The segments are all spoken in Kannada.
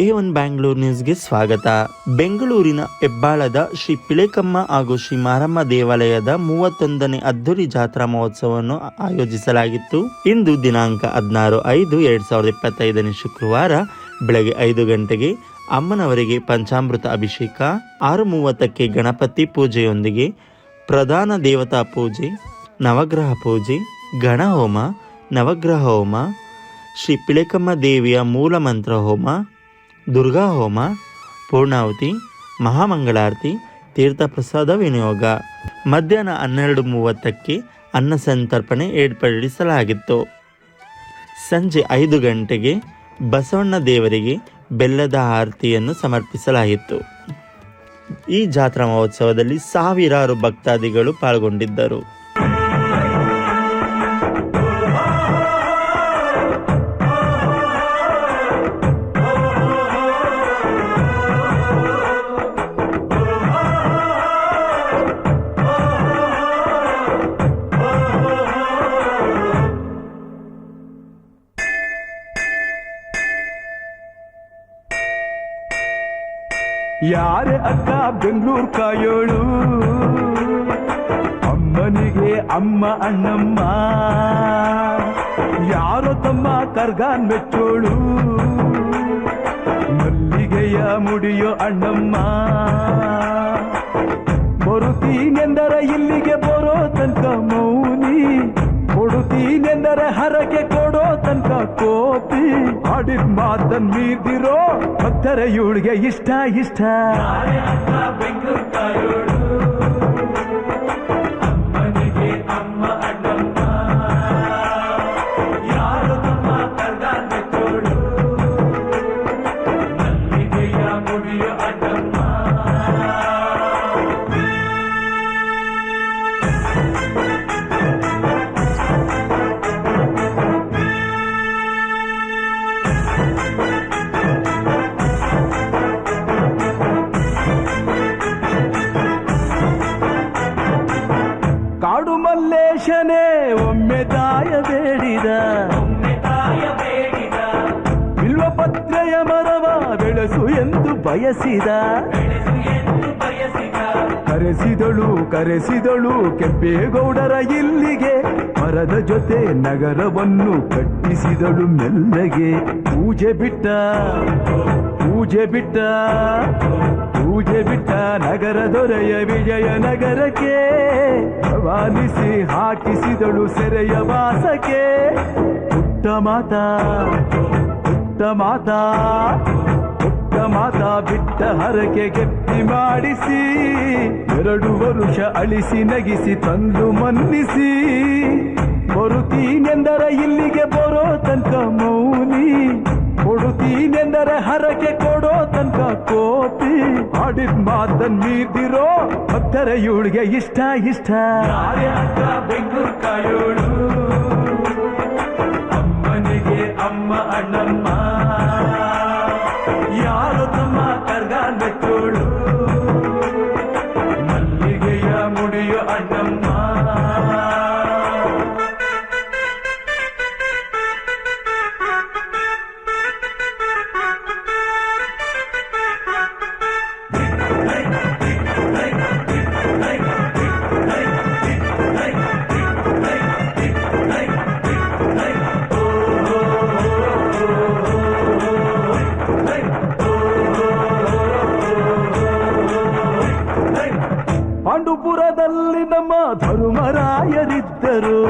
A1 ಬ್ಯಾಂಗ್ಳೂರ್ ನ್ಯೂಸ್ಗೆ ಸ್ವಾಗತ. ಬೆಂಗಳೂರಿನ ಹೆಬ್ಬಾಳದ ಶ್ರೀ ಪಿಳೆಕಮ್ಮ ಹಾಗೂ ಶ್ರೀ ಮಾರಮ್ಮ ದೇವಾಲಯದ 31ನೇ ಅದ್ದೂರಿ ಜಾತ್ರಾ ಮಹೋತ್ಸವವನ್ನು ಆಯೋಜಿಸಲಾಗಿತ್ತು. ಇಂದು ದಿನಾಂಕ 16/5/2025 ಶುಕ್ರವಾರ ಬೆಳಗ್ಗೆ 5 ಗಂಟೆಗೆ ಅಮ್ಮನವರಿಗೆ ಪಂಚಾಮೃತ ಅಭಿಷೇಕ, 6:30ಕ್ಕೆ ಗಣಪತಿ ಪೂಜೆಯೊಂದಿಗೆ ಪ್ರಧಾನ ದೇವತಾ ಪೂಜೆ, ನವಗ್ರಹ ಪೂಜೆ, ಗಣಹೋಮ, ನವಗ್ರಹ ಹೋಮ, ಶ್ರೀ ಪಿಳೆಕಮ್ಮ ದೇವಿಯ ಮೂಲ ಮಂತ್ರ ಹೋಮ, ದುರ್ಗಾ ಹೋಮ, ಪೂರ್ಣಾಹುತಿ, ಮಹಾಮಂಗಳಾರತಿ, ತೀರ್ಥಪ್ರಸಾದ ವಿನಿಯೋಗ. ಮಧ್ಯಾಹ್ನ 12:30ಕ್ಕೆ ಅನ್ನ ಸಂತರ್ಪಣೆ ಏರ್ಪಡಿಸಲಾಗಿತ್ತು. ಸಂಜೆ 5 ಗಂಟೆಗೆ ಬಸವಣ್ಣ ದೇವರಿಗೆ ಬೆಲ್ಲದ ಆರತಿಯನ್ನು ಸಮರ್ಪಿಸಲಾಯಿತು. ಈ ಜಾತ್ರಾ ಮಹೋತ್ಸವದಲ್ಲಿ ಸಾವಿರಾರು ಭಕ್ತಾದಿಗಳು ಪಾಲ್ಗೊಂಡಿದ್ದರು. ಯಾರೇ ಅಕ್ಕ ಬೆಂಗಳೂರು ಕಾಯೋಳು, ಅಮ್ಮನಿಗೆ ಅಮ್ಮ ಅಣ್ಣಮ್ಮ, ಯಾರೋ ತಮ್ಮ ಕರ್ಗಾನ್ ಮೆಚ್ಚೋಳು, ಮಲ್ಲಿಗೆಯ ಮುಡಿಯೋ ಅಣ್ಣಮ್ಮ. ಬರುತ್ತೀನೆಂದರೆ ಇಲ್ಲಿಗೆ ಬರೋ ತನಕ ಮೌನಿ, ಕೊಡುತ್ತೀನೆಂದರೆ ಹರಕೆ ಕೊಡೋ ತನಕ ಕೋತಿ. ಆಡಿದ ಮಾತನ್ ಮೀದಿರೋ ಭಕ್ತರ ಇವಳಿಗೆ ಇಷ್ಟ ಇಷ್ಟ. ಅಮ್ಮನಿಗೆ ಅಮ್ಮ ಅಣ್ಣಮ್ಮ, ಯಾರು ತಮ್ಮ ಕರ್ಗಾನ್ ಮೆಚ್ಚೋಳು, ಮಲ್ಲಿಗೆಯ ಮುಡಿಯೋ ಅಣ್ಣಮ್ಮ. ಕಾಡು ಮಲ್ಲೇಶನೇ ಒಮ್ಮೆ ತಾಯ ಬೇಡಿದ, ಬಿಲ್ವಪತ್ರೆಯ ಮರವ ಬೆಳೆಸು ಎಂದು ಬಯಸಿದ. ಕರೆಸಿದಳು ಕೆಂಪೇಗೌಡರ ಇಲ್ಲಿಗೆ, ಮರದ ಜೊತೆ ನಗರವನ್ನು ಕಟ್ಟಿಸಿದಳು ಮೆಲ್ಲಗೆ. ಪೂಜೆ ಬಿಟ್ಟ ನಗರ ದೊರೆಯ ವಿಜಯನಗರಕ್ಕೆ, ರವಾನಿಸಿ ಹಾಕಿಸಿದಳು ಸೆರೆಯ ವಾಸಕ್ಕೆ. ಪುಟ್ಟ ಮಾತಾ ಬಿಟ್ಟ ಹರಕೆ ಗೆಟ್ಟಿ ಮಾಡಿಸಿ, 2 ವರುಷ ಅಳಿಸಿ ನಗಿಸಿ ತಂದು ಮನ್ನಿಸಿ. ಬರುತ್ತೀನೆಂದರೆ ಇಲ್ಲಿಗೆ ಬರೋ ತನಕ ಮೌನಿ, ಕೊಡುತ್ತೀನೆಂದರೆ ಹರಕೆ ಕೊಡೋ ತನಕ ಕೋತಿ. ಆಡಿದ ಮಾತನ್ ಮೀದಿರೋ ಭಕ್ತರ ಇವಳಿಗೆ ಇಷ್ಟ ಇಷ್ಟ. ಬೆಂಗಳೂರು ಕಾಯೋಳು, ಅಮ್ಮನಿಗೆ ಅಮ್ಮ ಅಣ್ಣಮ್ಮ, ಯಾರು ತಮ್ಮ ಕರ್ಗಾನ್ ಮೆಚ್ಚೋಳು, ಮಲ್ಲಿಗೆಯ ಮುಡಿಯೋ ಅಣ್ಣಮ್ಮ. ಪಾಂಡುಪುರದಲ್ಲಿ ನಮ್ಮ ಧರ್ಮರಾಯರಿದ್ದರು,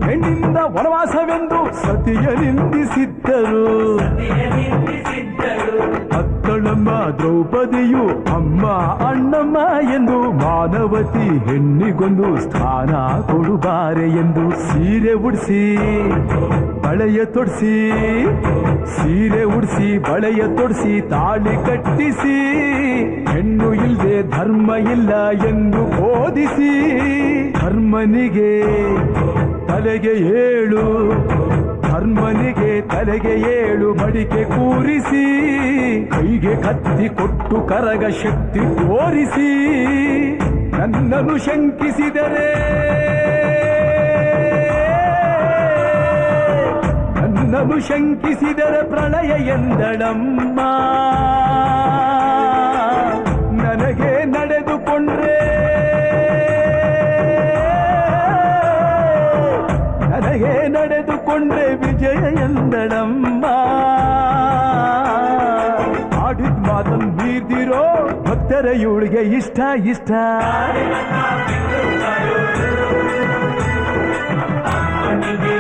ಹೆಣ್ಣಿಂದ ವನವಾಸವೆಂದು ಸತಿಯ ನಿಂದಿಸಿದ್ದರು. ಅತ್ತಳಮ್ಮ ದ್ರೌಪದಿಯು ಅಮ್ಮ ಅಣ್ಣಮ್ಮ ಎಂದು, ಮಾನವತಿ ಹೆಣ್ಣಿಗೊಂದು ಸ್ಥಾನ ಕೊಡುಬಾರೆ ಎಂದು. ಸೀರೆ ಉಡಿಸಿ ಬಳೆಯ ತೊಡಿಸಿ ತಾಳಿ ಕಟ್ಟಿಸಿ, ಹೆಣ್ಣು ಇಲ್ಲದೆ ಧರ್ಮ ಇಲ್ಲ ಎಂದು ಬೋಧಿಸಿ. ಧರ್ಮನಿಗೆ ತಲೆಗೆ ಏಳು ಮಡಿಕೆ ಕೂರಿಸಿ, ಕೈಗೆ ಕತ್ತಿ ಕೊಟ್ಟು ಕರಗ ಶಕ್ತಿ ತೋರಿಸಿ. ನನ್ನನ್ನು ಶಂಕಿಸಿದರೆ ನನ್ನನ್ನು ಶಂಕಿಸಿದರೆ ಪ್ರಳಯ ಎಂದಳಮ್ಮ. ನನಗೆ ನಡೆದುಕೊಂಡ್ರೆ ವಿಜಯ ಎಂದಳಮ್ಮ. ಆಡಿದ ಮಾತನ್ನು ಮೀರ್ದಿರೋ ಭಕ್ತರ ಇವಳಿಗೆ ಇಷ್ಟ ಇಷ್ಟ. ಅಮ್ಮನಿಗೆ